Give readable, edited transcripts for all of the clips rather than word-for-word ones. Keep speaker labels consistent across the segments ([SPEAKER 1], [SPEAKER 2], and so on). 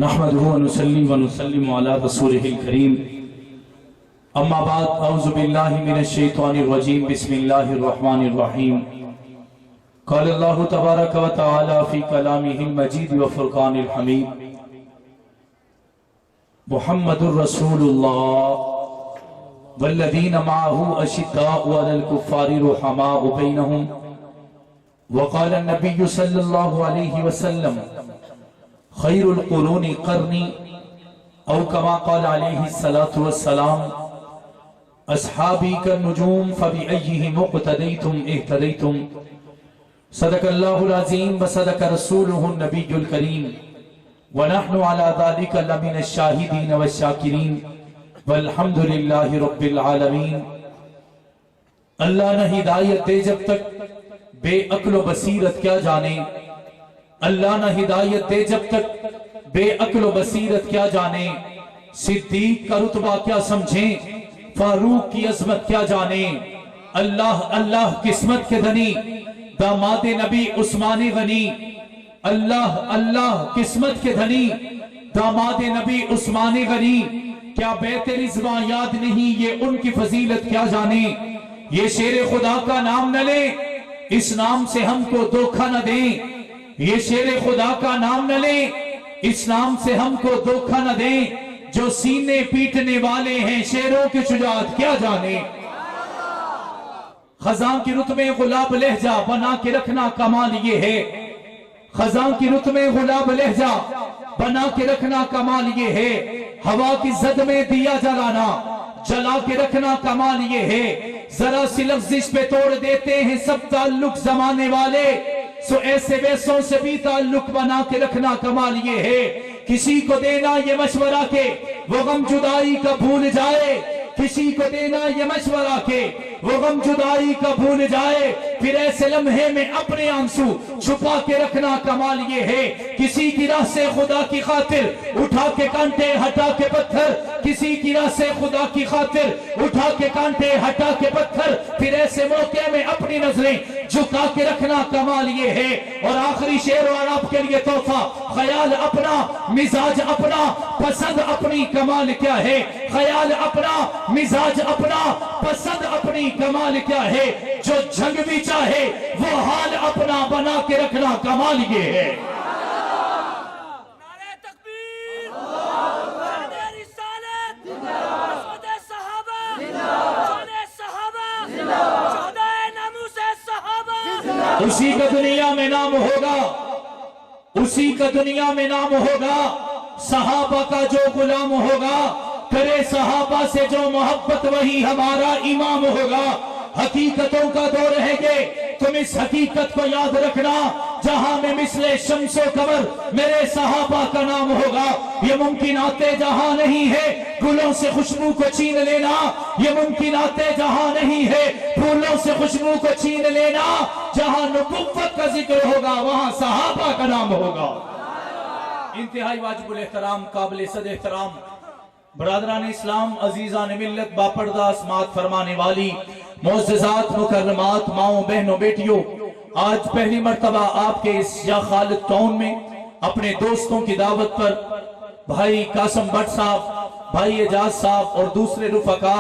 [SPEAKER 1] نحمده ونصلي ونسلم على رسوله الكريم اما بعد اعوذ بالله من الشيطان الرجيم بسم الله الرحمن الرحيم قال الله تبارك وتعالى في كلامه المجيد وفرقان الحميد محمد رسول الله والذين معه أشداء على الكفار رحماء بينهم وقال النبي صلى الله عليه وسلم خير القرون قرني أو كما قال عليه الصلاة والسلام أصحابي كالنجوم فبأيهم اقتديتم اهتديتم صدق الله العظيم وصدق رسوله النبي الكريم ونحن على ذلك لمن الشاهدين والشاكرين والحمد لله رب العالمین۔ اللہ نہ ہدایت دے جب تک بے عقل و بصیرت کیا جانے، اللہ نہ ہدایت دے جب تک بے عقل و بصیرت کیا جانے، صدیق کا رتبہ کیا سمجھیں، فاروق کی عظمت کیا جانے، اللہ اللہ قسمت کے دھنی داماد نبی عثمان غنی، اللہ اللہ قسمت کے دھنی داماد نبی عثمان غنی، کیا بیت رضوان یاد نہیں، یہ ان کی فضیلت کیا جانے۔ یہ شیر خدا کا نام نہ لیں، اس نام سے ہم کو دھوکہ نہ دیں، یہ شیر خدا کا نام نہ لیں، اس نام سے ہم کو دھوکہ نہ دیں، جو سینے پیٹنے والے ہیں شیروں کی شجاعت کیا جانے۔ خزاں کی رت میں غلاب لہجہ بنا کے رکھنا کمال یہ ہے، خزاں کی رت میں غلاب لہجہ بنا کے رکھنا کمال یہ ہے، ہوا کی زد میں دیا جلانا جلا کے رکھنا کمال یہ ہے، ذرا سی لفظش پہ توڑ دیتے ہیں سب تعلق زمانے والے، سو ایسے ویسوں سے بھی تعلق بنا کے رکھنا کمال یہ ہے، کسی کو دینا یہ مشورہ کہ وہ غم جدائی کا بھول جائے، کسی کو دینا یہ مشورہ کہ وہ غم جدائی کا بھول جائے، پھر ایسے لمحے میں اپنے آنسو چھپا کے رکھنا کمال یہ ہے، کسی کی راہ سے خدا کی خاطر اٹھا کے کانٹے ہٹا کے پتھر، کسی کی راہ سے خدا کی خاطر اٹھا کے کانٹے ہٹا کے پتھر، پھر ایسے موقع میں اپنی نظریں جھکا کے رکھنا کمال یہ ہے۔ اور آخری شعر اور آپ کے لیے تحفہ، خیال اپنا مزاج اپنا پسند اپنی کمال کیا ہے، خیال اپنا مزاج اپنا پسند اپنی کمال کیا ہے، جو جنگ بھی چاہے وہ حال اپنا بنا کے رکھنا کمال یہ ہے۔
[SPEAKER 2] نعرہ تکبیر، نعرہ رسالت، مسعود صحابہ، جونے صحابہ، شہداء ناموس صحابہ،
[SPEAKER 1] اسی کا دنیا میں نام ہوگا، اسی کا دنیا میں نام ہوگا، صحابہ کا جو غلام ہوگا، کرے صحابہ سے جو محبت وہی ہمارا امام ہوگا۔ حقیقتوں کا دور رہے گے، تم اس حقیقت کو یاد رکھنا، جہاں میں مثل شمس و قمر میرے صحابہ کا نام ہوگا۔ یہ ممکنات جہاں نہیں ہے گلوں سے خوشبو کو چھین لینا، یہ ممکنات جہاں نہیں ہے پھولوں سے خوشبو کو چھین لینا، جہاں نبوت کا ذکر ہوگا وہاں صحابہ کا نام ہوگا۔ انتہائی واجب الاحترام، قابل صد احترام برادران اسلام، عزیزان ملت، باپردہ سماعت فرمانے والی معززات مکرمات، ماؤں بہنوں بیٹیوں، آج پہلی مرتبہ آپ کے اس یا خالد ٹاؤن میں اپنے دوستوں کی دعوت پر بھائی قاسم بٹ صاحب، بھائی اعجاز صاحب اور دوسرے رفقا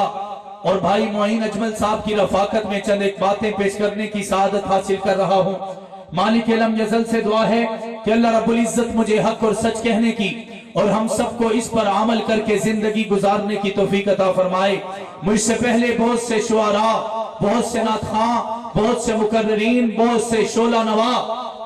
[SPEAKER 1] اور بھائی معین اجمل صاحب کی رفاقت میں چند ایک باتیں پیش کرنے کی سعادت حاصل کر رہا ہوں۔ مالک علم یزل سے دعا ہے کہ اللہ رب العزت مجھے حق اور سچ کہنے کی اور ہم سب کو اس پر عمل کر کے زندگی گزارنے کی توفیق عطا فرمائے۔ مجھ سے پہلے بہت سے شعراء، بہت سے نعت خواں، بہت سے مقررین، بہت سے شعلہ نوا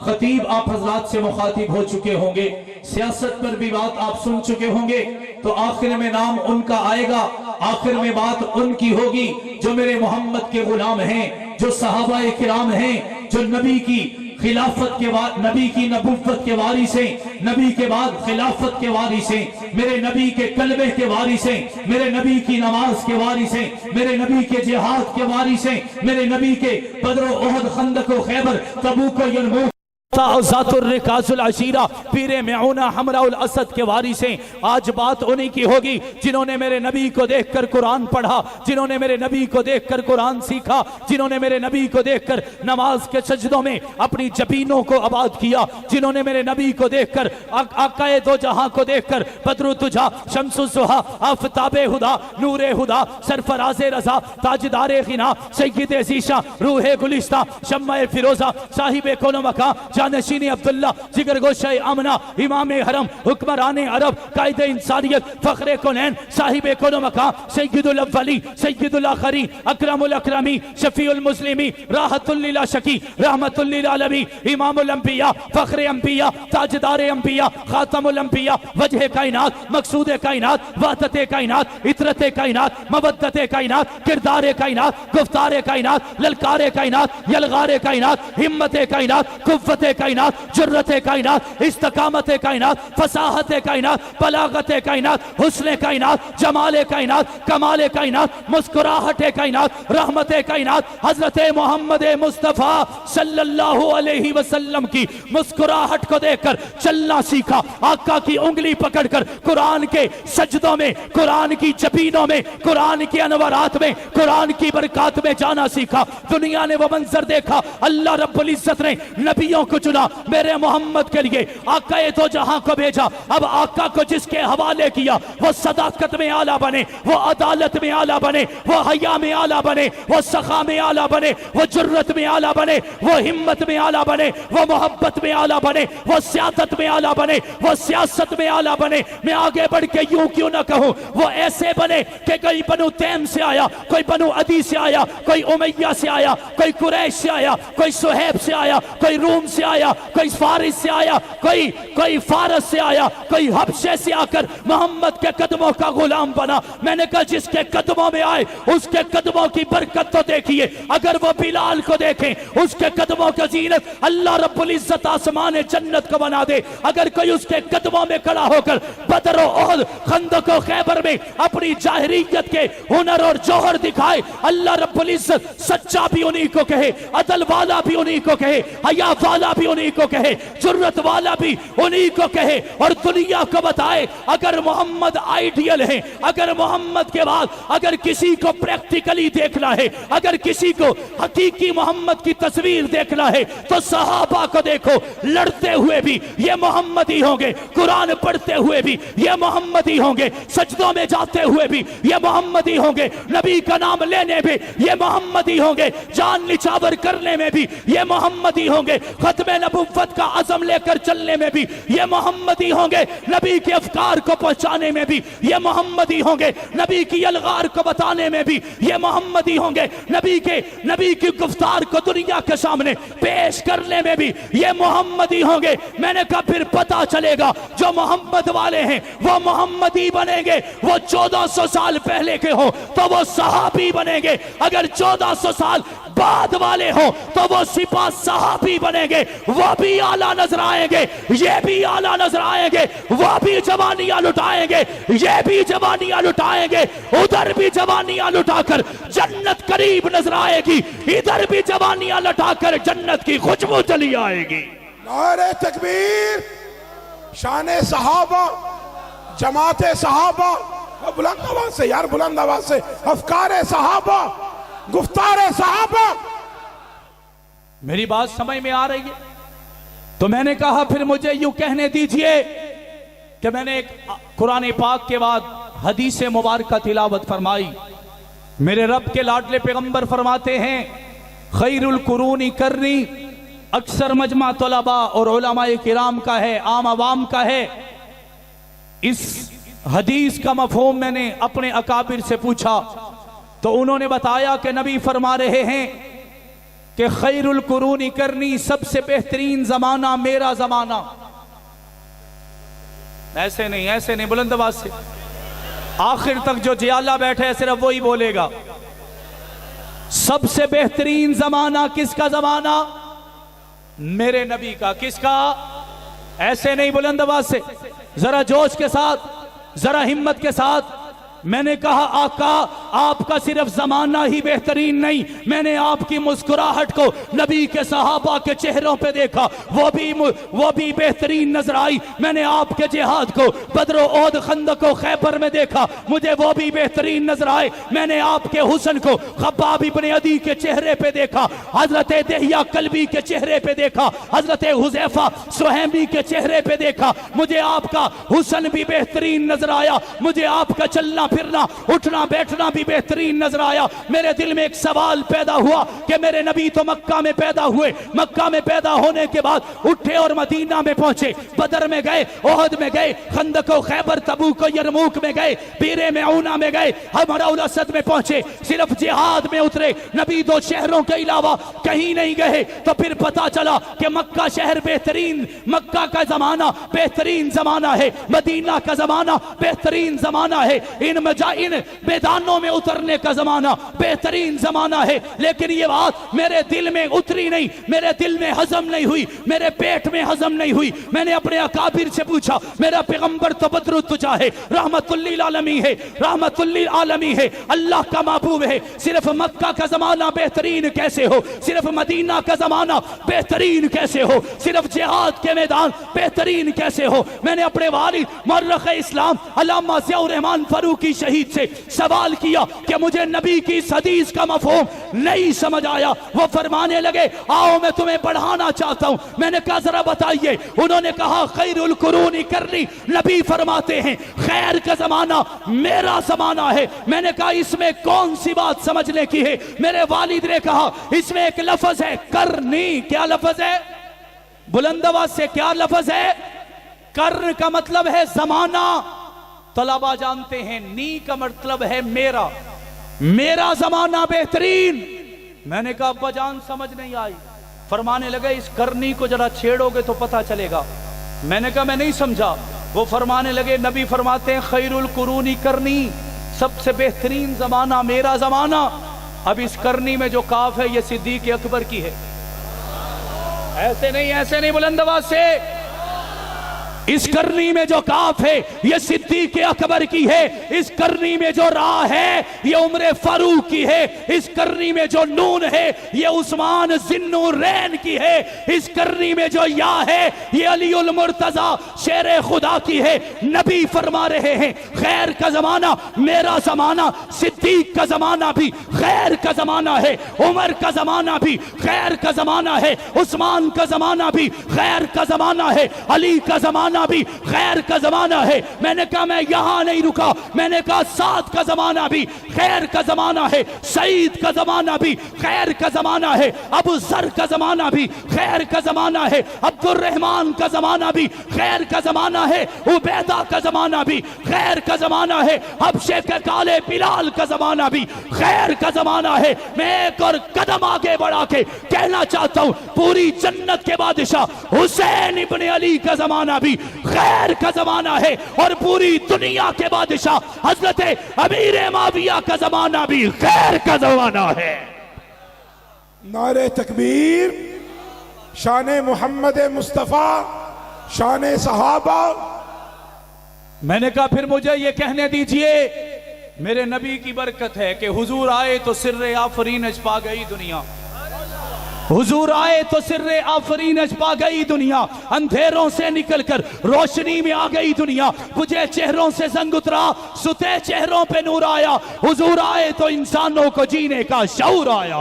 [SPEAKER 1] خطیب آپ حضرات سے مخاطب ہو چکے ہوں گے، سیاست پر بھی بات آپ سن چکے ہوں گے، تو آخر میں نام ان کا آئے گا، آخر میں بات ان کی ہوگی جو میرے محمد کے غلام ہیں، جو صحابہ کرام ہیں، جو نبی کی خلافت کے بعد نبی کی نبوت کے وارث ہیں، نبی کے بعد خلافت کے وارث ہیں، میرے نبی کے کلمے کے وارث ہیں، میرے نبی کی نماز کے وارث ہیں، میرے نبی کے جہاد کے وارث ہیں، میرے نبی کے بدر و احد خندق و خیبر تبوک و یرموک ذات الرکاز العشیرہ پیر معونہ حمراء الاسد کے وارث ہیں. آج بات انہی کی ہوگی جنہوں نے میرے نبی کو دیکھ کر قرآن پڑھا, جنہوں نے میرے نبی کو دیکھ کر قرآن سیکھا, جنہوں نے میرے نبی کو دیکھ کر نماز کے سجدوں میں اپنی جبینوں کو آباد کیا, جنہوں نے میرے نبی کو دیکھ کر آقائے دو جہاں کو دیکھ کر بدر الدجا, شمس الضحیٰ, آفتاب خدا, نور خدا, سرفراز رضا, تاجدار غنا, سید ذیشاں, روح گلستہ, شمع فیروزہ, صاحب کون و مکان, جانشین عبداللہ, جگر گوشہ آمنہ, امام حرم, حکمران عرب, قائد انسانیت, فخر کونین, صاحب کون و مکان, سید الاولی, سید الاخرین, اکرم الاکرمی, شفیع المسلمی, راحت للعاشقین, رحمت للعالمین, امام الانبیاء, فخر انبیاء, تاجدار انبیاء, خاتم الانبیاء, وجہ کائنات, مقصود کائنات, وحدت کائنات, عطرت کائنات, مودت کائنات, کردار کائنات, گفتار کائنات, للکار کائنات, یلغار کائنات, ہمت کائنات, قوت کائنات, جرت کائنات, استقامت کائنات, فصاحت کائنات, بلاغت کائنات, حسن کائنات, جمال کائنات, کمال کائنات, مسکراہٹ کائنات, رحمت کائنات, حضرت محمد مصطفیٰ صلی اللہ علیہ وسلم کی مسکراہٹ کو دیکھ کر چلنا سیکھا, آقا کی انگلی پکڑ کر قرآن کے سجدوں میں, قرآن کی جبینوں میں, قرآن کے انوارات میں, قرآن کی برکات میں جانا سیکھا. دنیا نے وہ منظر دیکھا, اللہ رب العزت نے نبیوں کو چنا میرے محمد کے لیے, آقا دو جہاں کو بھیجا. اب آقا کو جس کے حوالے کیا وہ صداقت میں اعلیٰ بنے, وہ عدالت میں اعلیٰ بنے, وہ حیا میں اعلیٰ بنے, وہ سخا میں اعلیٰ بنے, وہ جرت میں اعلیٰ بنے, وہ ہمت میں اعلیٰ بنے, وہ محبت میں اعلیٰ بنے, وہ سیادت میں اعلیٰ بنے, وہ سیاست میں اعلیٰ بنے. میں آگے بڑھ کے یوں کیوں نہ کہوں, وہ ایسے بنے کہ کوئی بنو تیم سے آیا, کوئی بنو عدی سے آیا, کوئی امیہ سے آیا, کوئی قریش سے آیا, کوئی صہیب سے آیا, کوئی روم سے آیا, کوئی فارس سے آیا, کوئی فارس سے آیا, کوئی حبشے سے آ کر محمد کے قدموں کا غلام بنا. میں نے کہا جس کے قدموں میں آئے اس کے قدموں کی برکت تو دیکھیے. اگر وہ بلال کو دیکھیں اس کے قدموں کا زینت اللہ رب العزت آسمان جنت کو بنا دے. اگر کوئی اس کے قدموں میں کھڑا ہو کر بدر و احد, خندق و خیبر میں اپنی جاہریت کے ہنر اور جوہر دکھائے, اللہ رب العزت سچا بھی انہی کو کہے, عدل والا بھی انہی کو کہے, حیا والا بھی انہی کو کہے, جرت والا بھی انہی کو کہے, اور دنیا کو بتائے اگر محمد آئیڈیل ہے, اگر محمد کے بعد اگر کسی کو پریکٹیکلی دیکھنا ہے, اگر کسی کو حقیقی محمد کی تصویر دیکھنا ہے تو صحابہ کو دیکھو. لڑتے ہوئے بھی یہ محمدی ہوں گے, قرآن پڑھتے ہوئے بھی یہ محمدی ہوں گے, سجدوں میں جاتے ہوئے بھی یہ محمدی ہوں گے, نبی کا نام لینے میں یہ محمدی ہوں گے, جان نچھاور کرنے میں بھی یہ محمدی ہوں گے, ختم نبوت کا عزم لے کر چلنے میں بھی یہ محمدی ہوں گے, نبی کے افکار کو پہنچانے میں بھی یہ محمدی ہوں گے, نبی کی الغار کو بتانے میں بھی یہ محمدی ہوں گے, نبی کی گفتار کو دنیا کے سامنے پیش کرنے میں بھی یہ محمدی ہوں گے. میں نے کہا پھر پتا چلے گا جو محمد والے ہیں وہ محمدی بنیں گے. وہ 1400 سال پہلے کے ہوں تو وہ صحابی بنیں گے, اگر 1400 سال بعد والے ہوں تو وہ سپاہ صحابی بنیں گے. وہ بھی اعلیٰ نظر آئیں گے, یہ بھی اعلیٰ نظر آئیں گے, وہ بھی جوانیاں لٹائیں گے, یہ بھی جوانیاں لٹائیں گے, ادھر بھی جوانیاں لٹا کر جنت قریب نظر آئے گی, ادھر بھی جوانیاں لٹا کر جنت کی خوشبو چلی آئے گی.
[SPEAKER 3] نعرہ تکبیر, شان صحابہ, جماعت صحابہ, بلند آواز سے یار, بلند آواز سے, افکار صحابہ, گفتار صحابہ.
[SPEAKER 1] میری بات سمجھ میں آ رہی ہے؟ تو میں نے کہا پھر مجھے یوں کہنے دیجئے کہ میں نے ایک قرآن پاک کے بعد حدیث مبارکہ تلاوت فرمائی. میرے رب کے لاڈلے پیغمبر فرماتے ہیں خیر القرون کرنی, اکثر مجمع طلباء اور علماء کرام کا ہے, عام عوام کا ہے. اس حدیث کا مفہوم میں نے اپنے اکابر سے پوچھا تو انہوں نے بتایا کہ نبی فرما رہے ہیں کہ خیر القرون کرنی, سب سے بہترین زمانہ میرا زمانہ. ایسے نہیں, بلند آواز سے, آخر تک جو جیالہ بیٹھے ہے صرف وہی بولے گا. سب سے بہترین زمانہ کس کا زمانہ؟ میرے نبی کا. کس کا؟ ایسے نہیں, بلند آواز سے, ذرا جوش کے ساتھ, ذرا ہمت کے ساتھ. میں نے کہا آقا آپ کا صرف زمانہ ہی بہترین نہیں، میں نے آپ کی مسکراہٹ کو نبی کے صحابہ کے چہروں پہ دیکھا، وہ بھی بہترین نظر آئی۔ میں نے آپ کے جہاد کو بدر و احد خندق و خیبر میں دیکھا، مجھے وہ بھی بہترین نظر آئے۔ میں نے آپ کے حسن کو خباب ابن عدی کے چہرے پہ دیکھا، حضرت دہیہ کلبی کے چہرے پہ دیکھا، حضرت حذیفہ سہیمی کے چہرے پہ دیکھا، مجھے آپ کا حسن بھی بہترین نظر آیا، مجھے آپ کا چلنا پھرنا اٹھنا بیٹھنا بھی بہترین نظر آیا۔ میرے دل میں ایک سوال پیدا ہوا کہ میرے نبی تو مکہ میں پیدا ہوئے، مکہ میں پیدا ہونے کے بعد اٹھے اور مدینہ میں پہنچے، بدر میں گئے، احد میں گئے، خندق و خیبر تبوک و یرموک میں گئے، بیر معونہ میں گئے، حمراء الاسد میں پہنچے، صرف جہاد میں اترے، نبی دو شہروں کے علاوہ کہیں نہیں گئے۔ تو پھر پتا چلا کہ مکہ شہر بہترین، مکہ کا زمانہ بہترین زمانہ ہے، مدینہ کا زمانہ بہترین زمانہ ہے، ان میدانوں میں اترنے کا زمانہ بہترین زمانہ ہے۔ لیکن یہ بات میرے دل میں اتری نہیں، میرے دل میں ہضم نہیں ہوئی، میرے پیٹ میں ہضم نہیں ہوئی۔ میں نے اپنے اکابر سے پوچھا، میرا پیغمبر تو بدر الدجا ہے، رحمت للعالمین ہے، رحمت للعالمین ہے، اللہ کا محبوب ہے، صرف مکہ کا زمانہ بہترین کیسے ہو، صرف مدینہ کا زمانہ بہترین کیسے ہو، صرف جہاد کے میدان بہترین کیسے ہو؟ میں نے اپنے والد مورخ اسلام علامہ ضیاء الرحمن فاروقی شہید سے سوال کیا کہ مجھے نبی کی اس حدیث کا مفہوم نہیں سمجھ آیا۔ وہ فرمانے لگے آؤ میں تمہیں پڑھانا چاہتا ہوں۔ میں نے کہا ذرا بتائیے۔ انہوں نے کہا خیر القرون کرنی، نبی فرماتے ہیں خیر کا زمانہ میرا زمانہ ہے۔ میں نے کہا اس میں کون سی بات سمجھنے کی ہے؟ میرے والد نے کہا اس میں ایک لفظ ہے کرنی۔ کیا لفظ ہے؟ بلند آواز سے کیا لفظ ہے؟ کرن کا مطلب ہے زمانہ، طلبہ جانتے ہیں، نی کا مطلب ہے میرا، میرا زمانہ بہترین۔ میں نے کہا ابا جان سمجھ نہیں آئی۔ فرمانے لگے اس کرنی کو ذرا چھیڑو گے تو پتہ چلے گا۔ میں نے کہا میں نہیں سمجھا۔ وہ فرمانے لگے نبی فرماتے ہیں خیر القرون کرنی، سب سے بہترین زمانہ میرا زمانہ۔ اب اس کرنی میں جو کاف ہے یہ صدیق اکبر کی ہے۔ ایسے نہیں بلند آواز سے۔ اس کرنی میں جو کاف ہے یہ صدیق اکبر کی ہے، اس کرنی میں جو راہ ہے یہ عمر فاروق کی ہے، اس کرنی میں جو نون ہے یہ عثمان ذی-النورین کی ہے، اس کرنی میں جو یا ہے یہ علی المرتضی شیر خدا کی ہے۔ نبی فرما رہے ہیں خیر کا زمانہ میرا زمانہ، صدیق کا زمانہ بھی خیر کا زمانہ ہے، عمر کا زمانہ بھی خیر کا زمانہ ہے، عثمان کا زمانہ بھی خیر کا زمانہ ہے، علی کا زمانہ بھی خیر کا زمانہ ہے۔ میں نے کہا میں یہاں نہیں رکا، میں نے کہا سعد کا زمانہ بھی خیر کا زمانہ ہے، سعید کا زمانہ بھی خیر کا زمانہ ہے، ابو ذر کا زمانہ بھی خیر کا زمانہ ہے، عبد الرحمن کا زمانہ بھی خیر کا زمانہ ہے، عبیدہ کا زمانہ بھی خیر کا زمانہ ہے، حبشے کے کالے بلال کا زمانہ بھی خیر کا زمانہ ہے۔ میں ایک اور قدم آگے بڑھا کے کہنا چاہتا ہوں پوری جنت کے بادشاہ حسین ابن علی کا زمانہ بھی خیر کا زمانہ ہے، اور پوری دنیا کے بادشاہ حضرت امیر معاویہ کا زمانہ بھی خیر کا زمانہ ہے۔
[SPEAKER 3] نعرہ تکبیر، شان محمد مصطفیٰ، شان صحابہ۔
[SPEAKER 1] میں نے کہا پھر مجھے یہ کہنے دیجئے میرے نبی کی برکت ہے کہ حضور آئے تو سر آفرینش پا گئی دنیا، حضور آئے تو سر آفرینش پا گئی دنیا، اندھیروں سے نکل کر روشنی میں آ گئی دنیا، بجھے چہروں سے زنگ اترا، ستے چہروں پہ نور آیا، حضور آئے تو انسانوں کو جینے کا شعور آیا،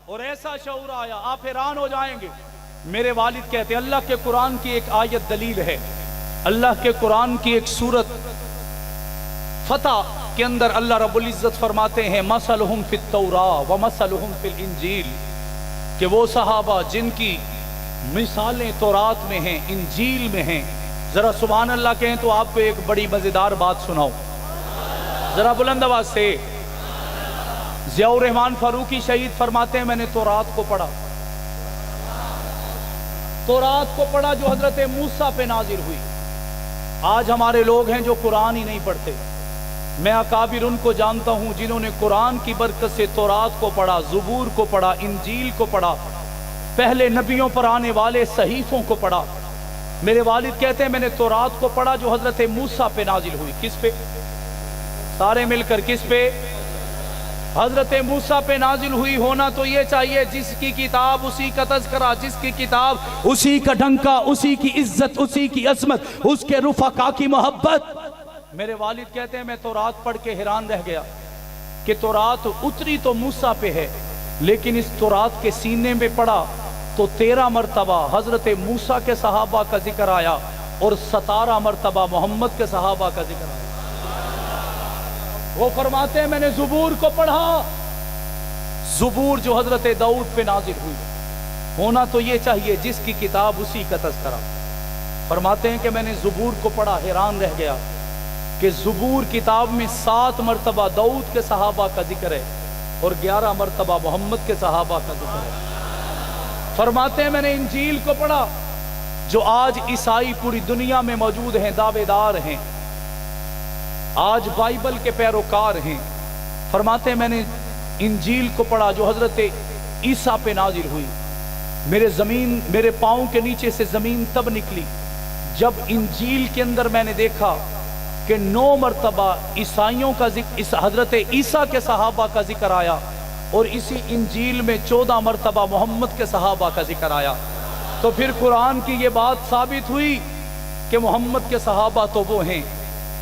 [SPEAKER 1] اور ایسا شعور آیا آپ حیران ہو جائیں گے۔ میرے والد کہتے ہیں اللہ کے قرآن کی ایک آیت دلیل ہے، اللہ کے قرآن کی ایک سورت فتح کے اندر اللہ رب العزت فرماتے ہیں مثلہم فی التوراۃ ومثلہم فی الانجیل، کہ وہ صحابہ جن کی مثالیں تورات میں ہیں انجیل میں ہیں۔ ذرا سبحان اللہ کہیں تو آپ کو ایک بڑی مزیدار بات سناؤں، ذرا بلند آواز سے۔ ضیاء الرحمن فاروقی شہید فرماتے ہیں میں نے تورات کو پڑھا، تورات کو پڑھا جو حضرت موسیٰ پہ نازل ہوئی۔ آج ہمارے لوگ ہیں جو قرآن ہی نہیں پڑھتے۔ میں اکابر ان کو جانتا ہوں جنہوں نے قرآن کی برکت سے تورات کو پڑھا، زبور کو پڑھا، انجیل کو پڑھا، پہلے نبیوں پر آنے والے صحیفوں کو پڑھا۔ میرے والد کہتے ہیں میں نے تورات کو پڑھا جو حضرت موسیٰ پہ نازل ہوئی۔ کس پہ؟
[SPEAKER 4] سارے مل کر کس پہ؟ حضرت موسیٰ پہ نازل ہوئی، ہونا تو یہ چاہیے جس کی کتاب اسی کا تذکرہ، جس کی کتاب اسی کا ڈنکا، اسی کی عزت، اسی کی عظمت، اس کے رفقا کی محبت۔ میرے والد کہتے ہیں میں تورات پڑھ کے حیران رہ گیا کہ تورات اتری تو موسیٰ پہ ہے، لیکن اس تورات کے سینے میں پڑا تو 13 مرتبہ حضرت موسیٰ کے صحابہ کا ذکر آیا اور 17 مرتبہ محمد کے صحابہ کا ذکر آیا۔ وہ فرماتے ہیں میں نے زبور کو پڑھا، زبور جو حضرت داؤد پہ نازل ہوئی، ہونا تو یہ چاہیے جس کی کتاب اسی کا تذکرہ۔ فرماتے ہیں کہ میں نے زبور کو پڑھا، حیران رہ گیا کہ زبور کتاب میں 7 مرتبہ داؤد کے صحابہ کا ذکر ہے اور 11 مرتبہ محمد کے صحابہ کا ذکر ہے۔ فرماتے ہیں میں نے انجیل کو پڑھا، جو آج عیسائی پوری دنیا میں موجود ہیں، دعوے دار ہیں، آج بائبل کے پیروکار ہیں۔ فرماتے ہیں میں نے انجیل کو پڑھا جو حضرت عیسیٰ پہ نازل ہوئی۔ میرے پاؤں کے نیچے سے زمین تب نکلی جب انجیل کے اندر میں نے دیکھا کہ 9 مرتبہ عیسائیوں کا ذکر، حضرت عیسیٰ کے صحابہ کا ذکر آیا اور اسی انجیل میں 14 مرتبہ محمد کے صحابہ کا ذکر آیا۔ تو پھر قرآن کی یہ بات ثابت ہوئی کہ محمد کے صحابہ تو وہ ہیں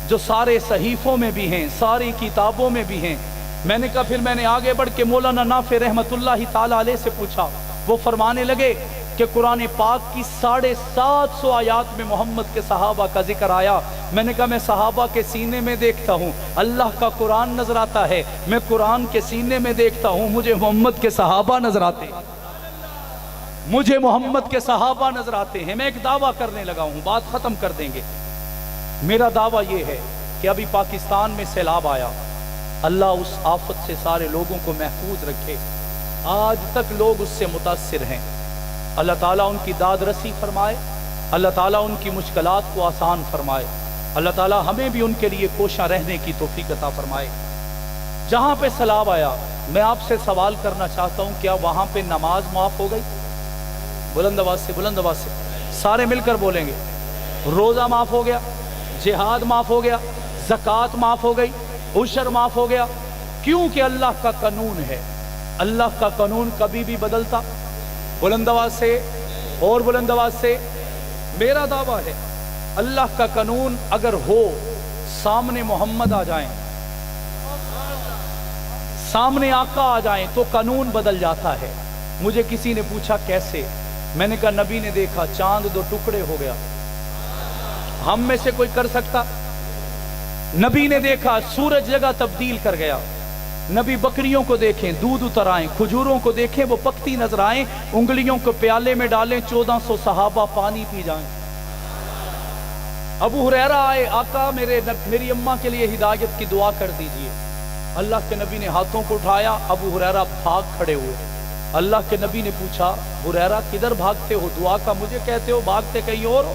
[SPEAKER 4] جو سارے صحیفوں میں بھی ہیں، ساری کتابوں میں بھی ہیں۔ میں نے کہا پھر میں نے آگے بڑھ کے مولانا نافع رحمت اللہ تعالیٰ علیہ سے پوچھا، وہ فرمانے لگے کہ قرآن پاک کی 750 آیات میں محمد کے صحابہ کا ذکر آیا۔ میں نے کہا میں صحابہ کے سینے میں دیکھتا ہوں، اللہ کا قرآن نظر آتا ہے، میں قرآن کے سینے میں دیکھتا ہوں، مجھے محمد کے صحابہ نظر آتے ہیں، مجھے محمد کے صحابہ نظر آتے ہیں۔ میں ایک دعویٰ کرنے لگا ہوں، بات ختم کر دیں گے۔ میرا دعویٰ یہ ہے کہ ابھی پاکستان میں سیلاب آیا، اللہ اس آفت سے سارے لوگوں کو محفوظ رکھے۔ آج تک لوگ اس سے متاثر ہیں، اللہ تعالیٰ ان کی داد رسی فرمائے، اللہ تعالیٰ ان کی مشکلات کو آسان فرمائے، اللہ تعالیٰ ہمیں بھی ان کے لیے کوشاں رہنے کی توفیق عطا فرمائے۔ جہاں پہ سیلاب آیا میں آپ سے سوال کرنا چاہتا ہوں، کیا وہاں پہ نماز معاف ہو گئی؟ بلند آواز سے، بلند آواز سے سارے مل کر بولیں گے۔ روزہ معاف ہو گیا، جہاد معاف ہو گیا، زکوٰۃ معاف ہو گئی، عشر معاف ہو گیا، کیونکہ اللہ کا قانون ہے، اللہ کا قانون کبھی بھی بدلتا۔ بلند آواز سے اور بلند آواز سے میرا دعویٰ ہے، اللہ کا قانون اگر ہو، سامنے محمد آ جائیں، سامنے آقا آ جائیں تو قانون بدل جاتا ہے۔ مجھے کسی نے پوچھا کیسے؟ میں نے کہا نبی نے دیکھا چاند 2 ٹکڑے ہو گیا، ہم میں سے کوئی کر سکتا؟ نبی نے دیکھا سورج جگہ تبدیل کر گیا، نبی بکریوں کو دیکھیں دودھ اتر آئیں، کھجوروں کو دیکھیں وہ پکتی نظر آئیں، انگلیوں کو پیالے میں ڈالیں 1400 صحابہ پانی پی جائیں۔ ابو ہریرہ آئے، آقا میری اماں کے لیے ہدایت کی دعا کر دیجئے۔ اللہ کے نبی نے ہاتھوں کو اٹھایا، ابو ہریرہ بھاگ کھڑے ہوئے۔ اللہ کے نبی نے پوچھا ہریرہ کدھر بھاگتے ہو؟ دعا کا مجھے کہتے ہو، بھاگتے کہیں اور ہو؟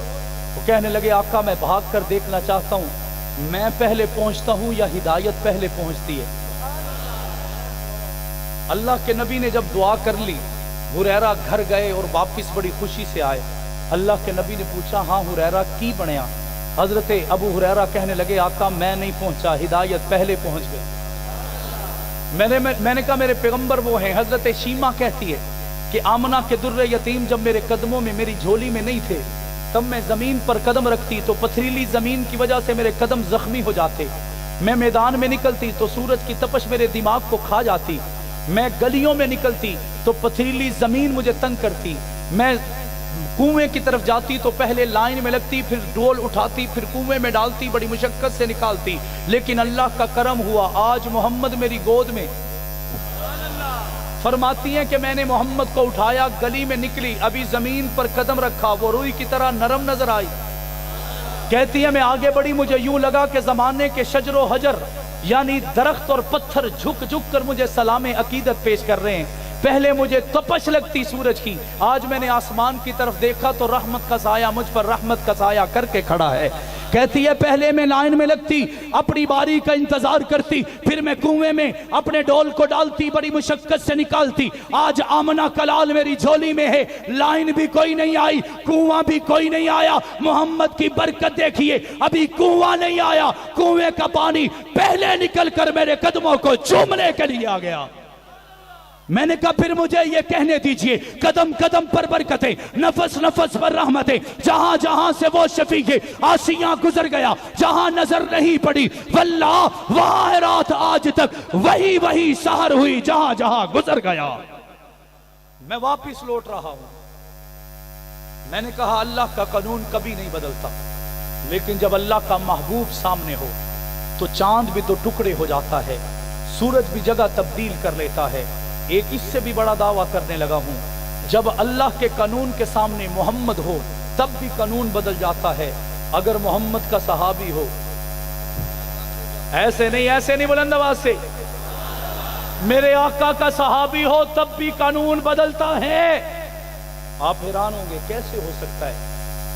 [SPEAKER 4] وہ کہنے لگے آقا میں بھاگ کر دیکھنا چاہتا ہوں میں پہلے پہنچتا ہوں یا ہدایت پہلے پہنچتی ہے۔ اللہ کے نبی نے جب دعا کر لی، ہریرہ گھر گئے اور واپس بڑی خوشی سے آئے۔ اللہ کے نبی نے پوچھا ہاں ہریرہ کی بنیا؟ حضرت ابو ہریرہ کہنے لگے آقا میں نہیں پہنچا، ہدایت پہلے پہنچ گئی۔ میں نے کہا میرے پیغمبر وہ ہیں۔ حضرت شیمہ کہتی ہے کہ آمنہ کے در یتیم جب میرے قدموں میں، میری جھولی میں نہیں تھے، تب میں زمین پر قدم رکھتی تو پتھریلی زمین کی وجہ سے میرے قدم زخمی ہو جاتے، میں میدان میں نکلتی تو سورج کی تپش میرے دماغ کو کھا جاتی، میں گلیوں میں نکلتی تو پتھریلی زمین مجھے تنگ کرتی، میں کنویں کی طرف جاتی تو پہلے لائن میں لگتی، پھر ڈول اٹھاتی، پھر کنویں میں ڈالتی، بڑی مشقت سے نکالتی، لیکن اللہ کا کرم ہوا آج محمد میری گود میں۔ فرماتی ہیں کہ میں نے محمد کو اٹھایا، گلی میں نکلی، ابھی زمین پر قدم رکھا، وہ روئی کی طرح نرم نظر آئی۔ کہتی ہے میں آگے بڑھی، مجھے یوں لگا کہ زمانے کے شجر و حجر یعنی درخت اور پتھر جھک جھک کر مجھے سلام عقیدت پیش کر رہے ہیں۔ پہلے مجھے تپش لگتی سورج کی، آج میں نے آسمان کی طرف دیکھا تو رحمت کا سایہ مجھ پر رحمت کا سایہ کر کے کھڑا ہے۔ کہتی ہے پہلے میں لائن میں لگتی، اپنی باری کا انتظار کرتی، پھر میں کنویں میں اپنے ڈول کو ڈالتی، بڑی مشقت سے نکالتی۔ آج آمنہ کلال میری جھولی میں ہے، لائن بھی کوئی نہیں آئی، کنواں بھی کوئی نہیں آیا۔ محمد کی برکت دیکھیے، ابھی کنواں نہیں آیا، کنویں کا پانی پہلے نکل کر میرے قدموں کو چومنے کے لیے آ گیا۔ میں نے کہا پھر مجھے یہ کہنے دیجئے، قدم قدم پر برکتیں، نفس نفس پر رحمتیں، جہاں جہاں سے وہ شفیع آسیاں گزر گیا، جہاں نظر نہیں پڑی واللہ وہاں رات آج تک وہی سحر ہوئی جہاں جہاں گزر گیا۔ میں واپس لوٹ رہا ہوں، میں نے کہا اللہ کا قانون کبھی نہیں بدلتا، لیکن جب اللہ کا محبوب سامنے ہو تو چاند بھی تو ٹکڑے ہو جاتا ہے، سورج بھی جگہ تبدیل کر لیتا ہے۔ ایک اس سے بھی بڑا دعویٰ کرنے لگا ہوں، جب اللہ کے قانون کے سامنے محمد ہو تب بھی قانون بدل جاتا ہے۔ اگر محمد کا صحابی ہو، ایسے نہیں بلند آواز سے، میرے آقا کا صحابی ہو تب بھی قانون بدلتا ہے۔ آپ حیران ہوں گے کیسے ہو سکتا ہے؟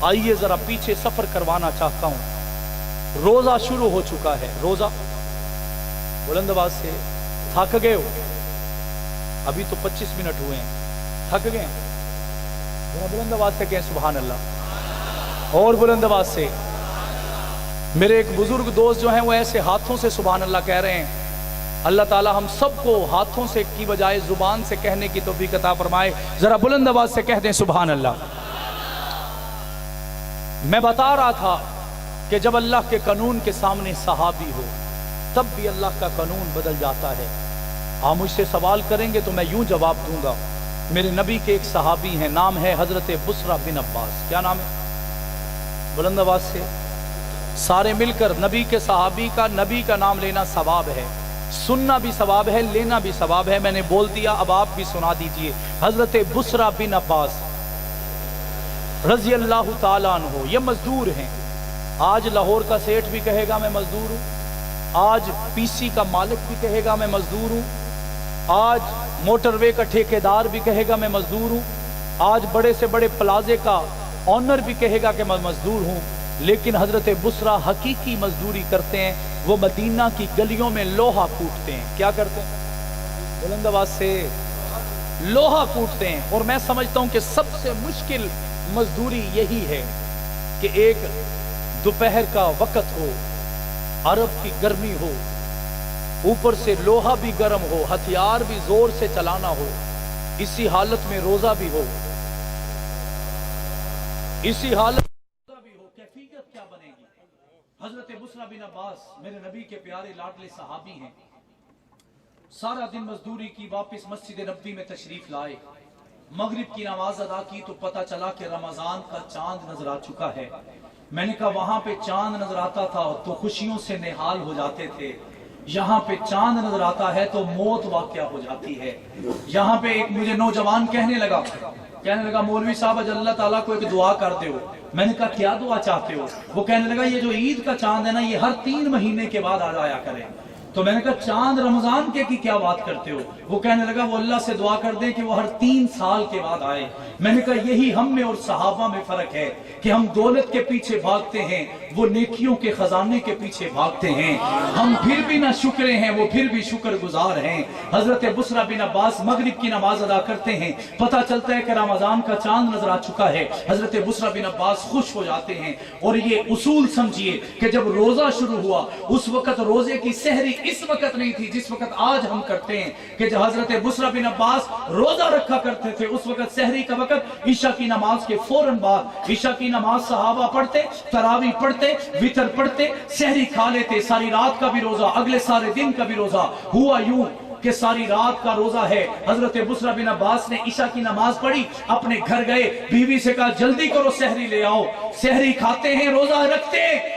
[SPEAKER 4] آئیے ذرا پیچھے سفر کروانا چاہتا ہوں۔ روزہ شروع ہو چکا ہے، روزہ، بلند آواز سے، تھک گئے ہو؟ ابھی تو 25 منٹ ہوئے ہیں، تھک گئے ہیں؟ بلند آواز سے کہیں سبحان اللہ، اور بلند آواز سے۔ میرے ایک بزرگ دوست جو ہیں وہ ایسے ہاتھوں سے سبحان اللہ کہہ رہے ہیں۔ اللہ تعالی ہم سب کو ہاتھوں سے کی بجائے زبان سے کہنے کی توفیق عطا فرمائے۔ ذرا بلند آواز سے کہہ دیں سبحان اللہ۔ میں بتا رہا تھا کہ جب اللہ کے قانون کے سامنے صحابی ہو تب بھی اللہ کا قانون بدل جاتا ہے۔ آپ مجھ سے سوال کریں گے تو میں یوں جواب دوں گا۔ میرے نبی کے ایک صحابی ہیں، نام ہے حضرت بسرہ بن عباس۔ کیا نام ہے؟ بلند آواز سے سارے مل کر، نبی کے صحابی کا نبی کا نام لینا ثواب ہے، سننا بھی ثواب ہے، لینا بھی ثواب ہے۔ میں نے بول دیا، اب آپ بھی سنا دیجئے۔ حضرت بسرہ بن عباس رضی اللہ تعالیٰ عنہ، یہ مزدور ہیں۔ آج لاہور کا سیٹھ بھی کہے گا میں مزدور ہوں، آج پی سی کا مالک بھی کہے گا میں مزدور ہوں، آج موٹر وے کا ٹھیکیدار بھی کہے گا میں مزدور ہوں، آج بڑے سے بڑے پلازے کا آنر بھی کہے گا کہ میں مزدور ہوں۔ لیکن حضرت بسرہ حقیقی مزدوری کرتے ہیں، وہ مدینہ کی گلیوں میں لوہا کوٹتے ہیں۔ کیا کرتے ہیں؟ بلند آواز سے، لوہا کوٹتے ہیں۔ اور میں سمجھتا ہوں کہ سب سے مشکل مزدوری یہی ہے کہ ایک دوپہر کا وقت ہو، عرب کی گرمی ہو، اوپر سے لوہا بھی گرم ہو، ہتھیار بھی زور سے چلانا ہو، اسی حالت میں روزہ بھی ہو، اسی حالت میں روزہ بھی ہو، کیفیت کیا بنے گی؟ حضرت بسرہ بن عباس میرے نبی کے پیارے لاڈلے صحابی ہیں، سارا دن مزدوری کی، واپس مسجد نبوی میں تشریف لائے، مغرب کی نماز ادا کی تو پتہ چلا کہ رمضان کا چاند نظر آ چکا ہے۔ میں نے کہا وہاں پہ چاند نظر آتا تھا تو خوشیوں سے نہال ہو جاتے تھے، یہاں پہ چاند نظر آتا ہے تو موت واقعہ ہو جاتی ہے۔ یہاں پہ ایک مجھے نوجوان کہنے لگا مولوی صاحب اج اللہ تعالیٰ کو ایک دعا کر دے ہو۔ میں نے کہا کیا دعا چاہتے ہو؟ وہ کہنے لگا یہ جو عید کا چاند ہے نا، یہ ہر 3 مہینے کے بعد آ جایا کرے۔ تو میں نے کہا چاند رمضان کے کی کیا بات کرتے ہو؟ وہ کہنے لگا وہ اللہ سے دعا کر دیں کہ وہ ہر 3 سال کے بعد آئے۔ میں نے کہا یہی ہم میں اور صحابہ میں فرق ہے کہ ہم دولت کے پیچھے بھاگتے ہیں، وہ نیکیوں کے خزانے کے پیچھے بھاگتے ہیں۔ ہم پھر بھی نہ شکرے ہیں، وہ پھر بھی شکر گزار ہیں۔ حضرت بسرہ بن عباس مغرب کی نماز ادا کرتے ہیں، پتہ چلتا ہے کہ رمضان کا چاند نظر آ چکا ہے۔ حضرت بسرہ بن عباس خوش ہو جاتے ہیں، اور یہ اصول سمجھیے کہ جب روزہ شروع ہوا اس وقت روزے کی سحری اس وقت نہیں تھی جس وقت آج ہم کرتے ہیں، کہ جب حضرت بسرہ بن عباس روزہ رکھا کرتے تھے اس وقت سحری کا وقت عشاء کی نماز کے فوراً بعد، عشاء کی نماز صحابہ پڑھتے، تراویح پڑھتے، وتر پڑھتے، سحری کھا لیتے، ساری رات کا بھی روزہ، اگلے سارے دن کا بھی روزہ۔ ہوا یوں کہ ساری رات کا روزہ ہے۔ حضرت بسرہ بن عباس نے عشاء کی نماز پڑھی، اپنے گھر گئے، بیوی سے کہا جلدی کرو سحری لے آؤ۔ سحری کھاتے ہیں، روزہ رکھتے ہیں،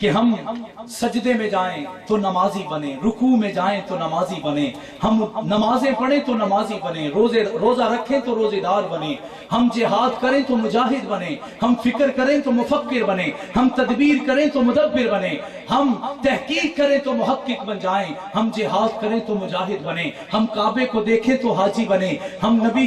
[SPEAKER 1] کہ ہم سجدے میں جائیں تو نمازی بنیں، رکوع میں جائیں تو نمازی بنیں، ہم نمازیں پڑھیں تو نمازی بنیں، روزہ رکھیں تو روزے دار بنیں، ہم جہاد کریں تو مجاہد بنیں، ہم فکر کریں تو مفکر بنیں، ہم تدبیر کریں تو مدبر بنیں، ہم تحقیق کریں تو محقق بن جائیں، ہم جہاد کریں تو مجاہد بنیں، ہم کعبے کو دیکھیں تو حاجی بنیں، ہم نبی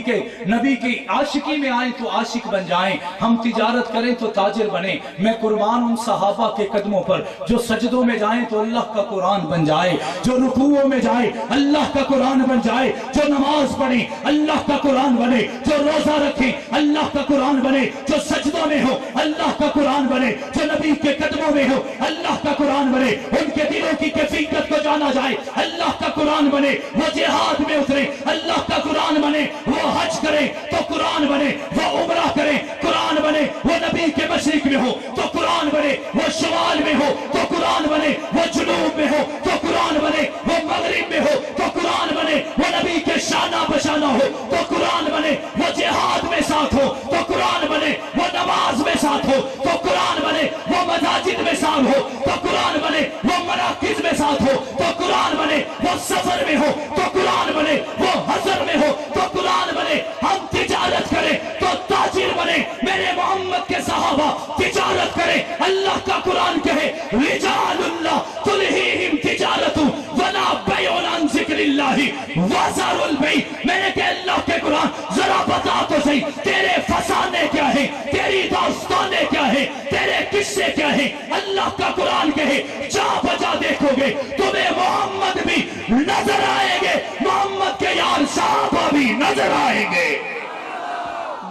[SPEAKER 1] کے عاشقی میں آئیں تو عاشق بن جائیں، ہم تجارت کریں تو تاجر بنیں۔ میں قربان ان صحابہ کے قدموں پر جو سجدوں میں جائیں تو اللہ کا قرآن بن جائے، جو رکوعوں میں جائے اللہ کا قرآن بن جائے، جو نماز پڑھیں اللہ کا قرآن بنے، جو روزہ رکھیں اللہ کا قرآن بنے، جو سجدوں میں ہو اللہ کا قرآن بنے، جو نبی کے قدموں میں ہو اللہ کا قرآن بنے، ان کے دلوں کی کیفیت کو جانا جائے اللہ کا قرآن بنے، وہ جہاد میں اترے اللہ کا قرآن بنے، وہ حج کرے تو قرآن بنے، وہ عمرہ کرے قرآن بنے، وہ نبی کے مشرق میں ہو تو قرآن بنے، وہ شمال میں ہو تو قرآن بنے، وہ جنوب میں ہو تو قرآن بنے، وہ مغرب میں ہو تو قرآن بنے، وہ نبی کے شانہ بشانہ ہو تو قرآن بنے، وہ جہاد میں ساتھ ہو تو قرآن بنے، وہ نماز میں ساتھ ہو تو قرآن بنے، وہ مساجد میں ساتھ ہو تو قرآن بنے، وہ مراکز میں ساتھ ہو تو قرآن بنے، وہ سفر میں ہو تو قرآن بنے، وہ حضر میں ہو تو قرآن بنے، ہم تجارت کریں تو تاجر بنے۔ میرے محمد کے صحابہ تجارت کریں، اللہ کا قرآن کہے رجال اللہ تلہیہم تجارت ولا بیع عن ذکر اللہ وذروا البیع۔ میں نے کہ اللہ کے قرآن ذرا بتا تو صحیح تیرے فسانے کیا ہیں، تیری داستانے کیا ہیں، تیرے قصے کیا ہیں۔ اللہ کا قرآن کہے جا بجا دیکھو گے تمہیں محمد بھی نظر آئیں گے، محمد کے یار صحابہ بھی نظر آئیں گے۔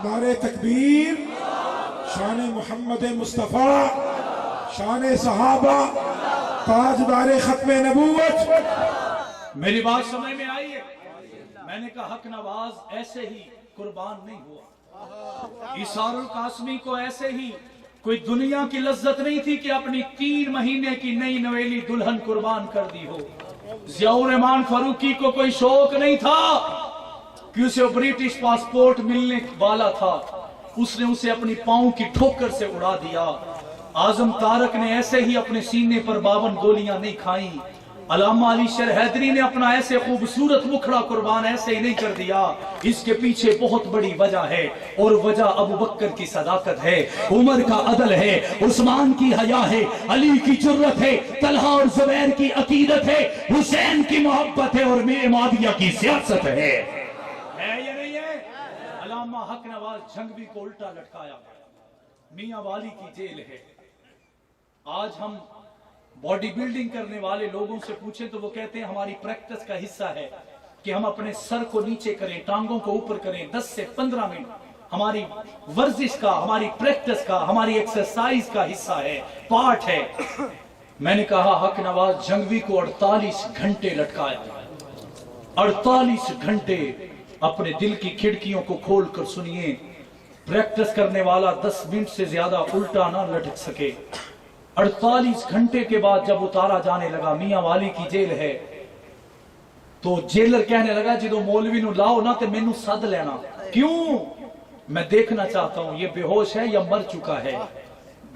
[SPEAKER 3] نعرہ تکبیر، شان محمد مصطفیٰ، شان صحابہ، تاجدار ختم نبوت۔
[SPEAKER 1] میری بات سمجھ میں آئی ہے؟ میں نے کہا حق نواز ایسے ہی قربان نہیں ہوا، عیسار القاسمی کو ایسے ہی کوئی دنیا کی لذت نہیں تھی کہ اپنی 3 مہینے کی نئی نویلی دلہن قربان کر دی ہو۔ ضیاء الرحمان فاروقی کو کوئی شوق نہیں تھا کہ اسے برٹش پاسپورٹ ملنے والا تھا، اس نے اسے اپنی پاؤں کی ٹھوکر سے اڑا دیا۔ اعظم طارق نے ایسے ہی اپنے سینے پر 52 گولیاں نہیں کھائیں۔ علامہ علی شیر حیدری نے اپنا ایسے خوبصورت مکھڑا قربان ایسے ہی نہیں کر دیا۔ اس کے پیچھے بہت بڑی وجہ ہے، اور وجہ ابو بکر کی صداقت ہے، عمر کا عدل ہے، عثمان کی حیا ہے، علی کی جرت ہے، طلحہ اور زبیر کی عقیدت ہے، حسین کی محبت ہے، اور معاویہ کی سیاست ہے یا نہیں ہے؟ علامہ حق نواز جھنگوی کو الٹا لٹکایا، میاں والی کی جیل ہے۔ آج ہم باڈی بلڈنگ کرنے والے لوگوں سے پوچھیں تو وہ کہتے ہیں ہماری پریکٹس کا حصہ ہے کہ ہم اپنے سر کو نیچے کریں، ٹانگوں کو اوپر کریں 10 سے 15 منٹ، ہماری ورزش کا، ہماری پریکٹس کا، ہماری ایکسرسائز کا حصہ ہے، پارٹ ہے۔ میں نے کہا حق نواز جھنگوی کو 48 گھنٹے لٹکایا، 48 گھنٹے۔ اپنے دل کی کھڑکیوں کو کھول کر سنیے، پریکٹس کرنے والا 10 منٹ سے زیادہ الٹا نہ لٹک سکے۔ 48 گھنٹے کے بعد جب اتارا جانے لگا، میاں والی کی جیل ہے، تو جیلر کہنے لگا جدو مولوی نو لاؤ نہ تے مینوں سد لینا۔ کیوں؟ میں دیکھنا چاہتا ہوں یہ بے ہوش ہے یا مر چکا ہے،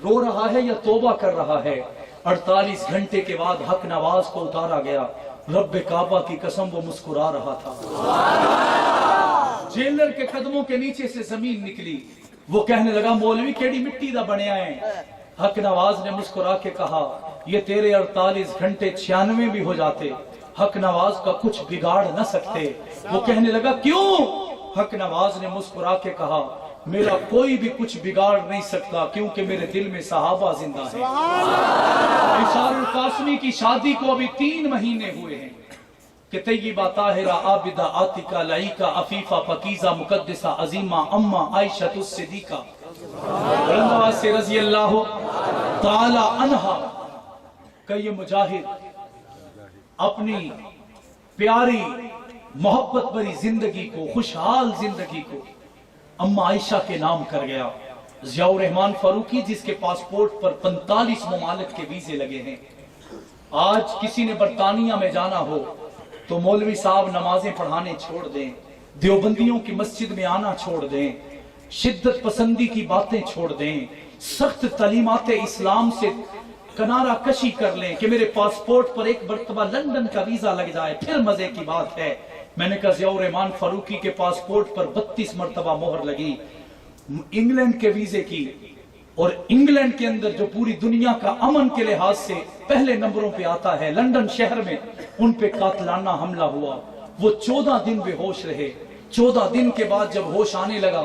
[SPEAKER 1] رو رہا ہے یا توبہ کر رہا ہے۔ 48 گھنٹے کے بعد حق نواز کو اتارا گیا، رب کعبہ کی قسم وہ مسکرا رہا تھا۔ جیلر کے قدموں کے نیچے سے زمین نکلی، وہ کہنے لگا مولوی کیڑی مٹی دا بنیا ہے۔ حق نواز نے مسکرا کے کہا یہ تیرے 48 گھنٹے 96 بھی ہو جاتے، حق نواز کا کچھ بگاڑ نہ سکتے۔ وہ کہنے لگا کیوں؟ حق نواز نے مسکرا کے کہا میرا کوئی بھی کچھ بگاڑ نہیں سکتا، کیونکہ میرے دل میں صحابہ زندہ ہیں۔ عیسار القاسمی کی شادی کو ابھی 3 مہینے ہوئے ہیں کہ طیبہ طاہرہ عابدہ عاتقہ لعیقہ عفیفہ پکیزہ مقدسہ عظیمہ امہ عائشہ الصدیقہ بلند سے رضی اللہ تعالی عنہا کہ یہ مجاہد اپنی پیاری محبت بری زندگی کو، خوشحال زندگی کو اماں عائشہ کے نام کر گیا۔ ضیاء الرحمان فاروقی جس کے پاسپورٹ پر 45 ممالک کے ویزے لگے ہیں، آج کسی نے برطانیہ میں جانا ہو تو مولوی صاحب نمازیں پڑھانے چھوڑ دیں، دیوبندیوں کی مسجد میں آنا چھوڑ دیں، شدت پسندی کی باتیں چھوڑ دیں، سخت تعلیمات اسلام سے کنارہ کشی کر لیں کہ میرے پاسپورٹ پر ایک مرتبہ لندن کا ویزا لگ جائے، پھر مزے کی بات ہے۔ میں نے کہا ضیاء الرحمان فاروقی کے پاسپورٹ پر 32 مرتبہ مہر لگی انگلینڈ کے ویزے کی، اور انگلینڈ کے اندر جو پوری دنیا کا امن کے لحاظ سے پہلے نمبروں پہ آتا ہے، لندن شہر میں ان پہ قاتلانہ حملہ ہوا۔ وہ 14 دن بے ہوش رہے۔ 14 دن کے بعد جب ہوش آنے لگا،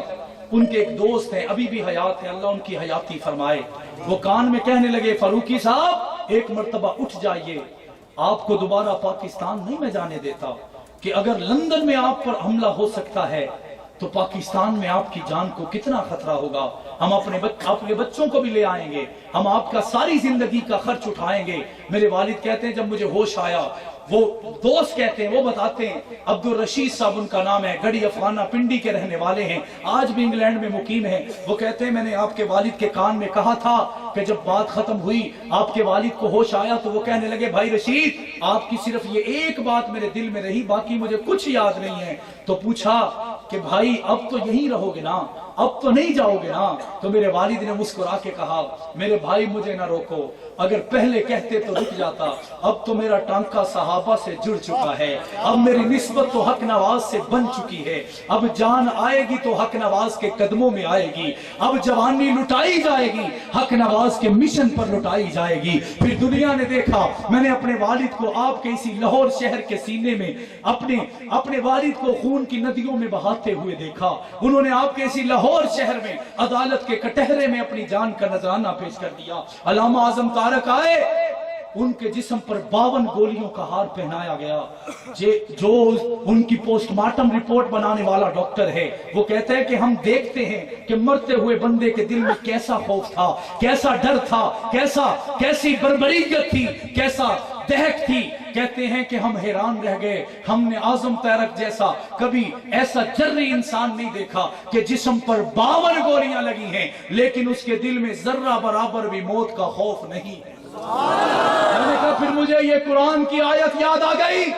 [SPEAKER 1] ان کے ایک دوست ہیں ابھی بھی حیات ہیں، اللہ ان کی حیاتی فرمائے، وہ کان میں کہنے لگے فاروقی صاحب ایک مرتبہ اٹھ جائیے، آپ کو دوبارہ پاکستان نہیں میں جانے دیتا، کہ اگر لندن میں آپ پر حملہ ہو سکتا ہے تو پاکستان میں آپ کی جان کو کتنا خطرہ ہوگا، ہم اپنے بچوں کو بھی لے آئیں گے، ہم آپ کا ساری زندگی کا خرچ اٹھائیں گے۔ میرے والد کہتے ہیں جب مجھے ہوش آیا، وہ دوست کہتے ہیں، وہ بتاتے ہیں، عبد الرشید صاحب ان کا نام ہے، گڑی افغانہ پنڈی کے رہنے والے ہیں، آج بھی انگلینڈ میں مقیم ہیں۔ وہ کہتے ہیں میں نے آپ کے والد کے کان میں کہا تھا کہ جب بات ختم ہوئی آپ کے والد کو ہوش آیا تو وہ کہنے لگے بھائی رشید آپ کی صرف یہ ایک بات میرے دل میں رہی، باقی مجھے کچھ یاد نہیں ہے۔ تو پوچھا کہ بھائی اب تو یہیں رہو گے نا، اب تو نہیں جاؤ گے نا؟ تو میرے والد نے مسکرا کے کہا میرے بھائی مجھے نہ روکو، اگر پہلے کہتے تو رک جاتا، اب تو میرا ٹانکا صحابہ سے جڑ چکا ہے، اب میری نسبت تو حق نواز سے بن چکی ہے، اب جان آئے گی تو حق نواز کے قدموں میں آئے گی، اب جوانی لٹائی جائے گی حق نواز کے مشن پر لٹائی جائے گی۔ پھر دنیا نے دیکھا، میں نے اپنے والد کو آپ کے اسی لاہور شہر کے سینے میں اپنے والد کو خون کی ندیوں میں بہاتے ہوئے دیکھا، انہوں نے آپ کے اسی لاہور شہر میں عدالت کے کٹہرے میں اپنی جان کا نذرانہ پیش کر دیا۔ علامہ اعظم تارک آئے، ان کے جسم پر 52 گولیوں کا ہار پہنایا گیا۔ جو ان کی پوسٹ مارٹم رپورٹ بنانے والا ڈاکٹر ہے وہ کہتا ہے کہ ہم دیکھتے ہیں کہ مرتے ہوئے بندے کے دل میں کیسا خوف تھا، کیسا ڈر تھا، کیسی بربریت تھی، کیسا دہک تھی۔ کہتے ہیں کہ ہم حیران رہ گئے، ہم نے اعظم تارک جیسا کبھی ایسا جرری انسان نہیں دیکھا کہ جسم پر 52 گولیاں لگی ہیں لیکن اس کے دل میں ذرہ برابر بھی موت کا خوف نہیں ہے۔ میں نے کہا پھر مجھے یہ قرآن کی آیت یاد آ گئی،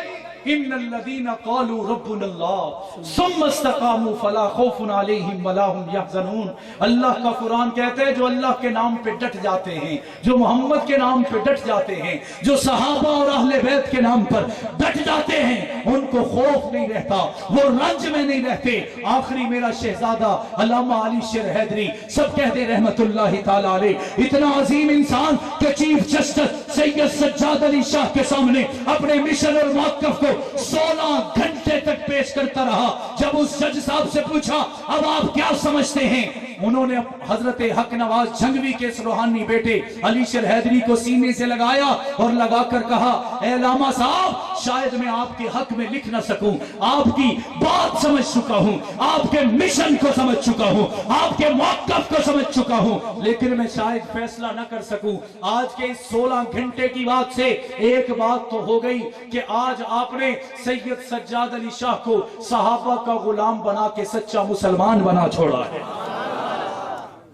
[SPEAKER 1] ان الذین قالوا ربنا اللہ ثم استقاموا فلا خوف علیہم ولا هم یحزنون۔ اللہ کا قرآن کہتے ہیں جو اللہ کے نام پہ ڈٹ جاتے ہیں، جو محمد کے نام پہ ڈٹ جاتے ہیں، جو صحابہ اور اہل بیت کے نام پر ڈٹ جاتے ہیں، ان کو خوف نہیں رہتا، وہ رنج میں نہیں رہتے۔ آخری میرا شہزادہ علامہ علی شیر حیدری سب کہتے رحمت اللہ تعالی علیہ، اتنا عظیم انسان کہ چیف جسٹس سید سجاد علی شاہ کے سامنے اپنے مشن اور موقف کو 16 گھنٹے تک پیش کرتا رہا۔ جب اس جج صاحب سے پوچھا اب آپ کیا سمجھتے ہیں، انہوں نے حضرت حق نواز جھنگوی کے اس روحانی بیٹے علی شیر حیدری کو سینے سے لگایا اور لگا کر کہا اے علامہ صاحب شاید میں آپ کے حق میں لکھ نہ سکوں، آپ کی بات سمجھ چکا ہوں، آپ کے مشن کو سمجھ چکا ہوں، آپ کے موقف کو سمجھ چکا ہوں، لیکن میں شاید فیصلہ نہ کر سکوں۔ آج کے اس 16 گھنٹے کی بات سے ایک بات تو ہو گئی کہ آج آپ نے سید سجاد علی شاہ کو صحابہ کا غلام بنا کے سچا مسلمان بنا چھوڑا ہے۔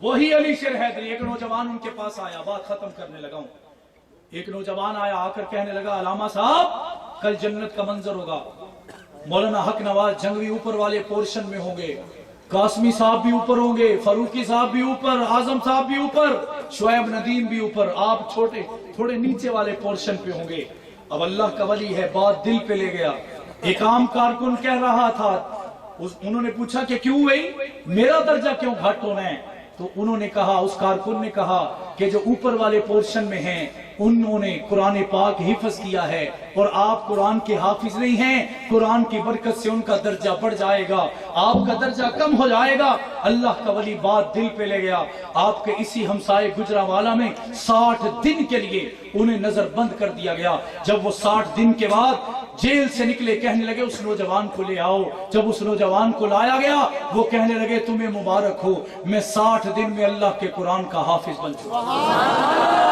[SPEAKER 1] وہی علی شیر حیدری، ایک نوجوان ان کے پاس آیا، بات ختم کرنے لگا ہوں، ایک نوجوان آیا آ کر کہنے لگا علامہ صاحب کل جنت کا منظر ہوگا، مولانا حق نواز جھنگوی اوپر والے پورشن میں ہوں گے، قاسمی صاحب بھی اوپر ہوں گے، فاروقی صاحب بھی اوپر، اعظم صاحب بھی اوپر، شعیب ندیم بھی اوپر، آپ چھوٹے تھوڑے نیچے والے پورشن پہ ہوں گے۔ اب اللہ کا ولی ہے، بات دل پہ لے گیا۔ ایک عام کارکن کہہ رہا تھا، انہوں نے پوچھا کہ کیوں بھائی میرا درجہ کیوں گھٹ ہونا ہے؟ تو انہوں نے کہا، اس کارکن نے کہا کہ جو اوپر والے پورشن میں ہیں انہوں نے قرآن پاک حفظ کیا ہے اور آپ قرآن کے حافظ نہیں ہیں، قرآن کی برکت سے ان کا درجہ بڑھ جائے گا، آپ کا درجہ کم ہو جائے گا۔ اللہ کا ولی بات دل پہ لے گیا۔ آپ کے اسی ہمسائے گجرانوالہ میں 60 دن کے لیے انہیں نظر بند کر دیا گیا۔ جب وہ 60 دن کے بعد جیل سے نکلے کہنے لگے اس نوجوان کو لے آؤ۔ جب اس نوجوان کو لایا گیا وہ کہنے لگے تمہیں مبارک ہو، میں 60 دن میں اللہ کے قرآن کا حافظ بن چکا۔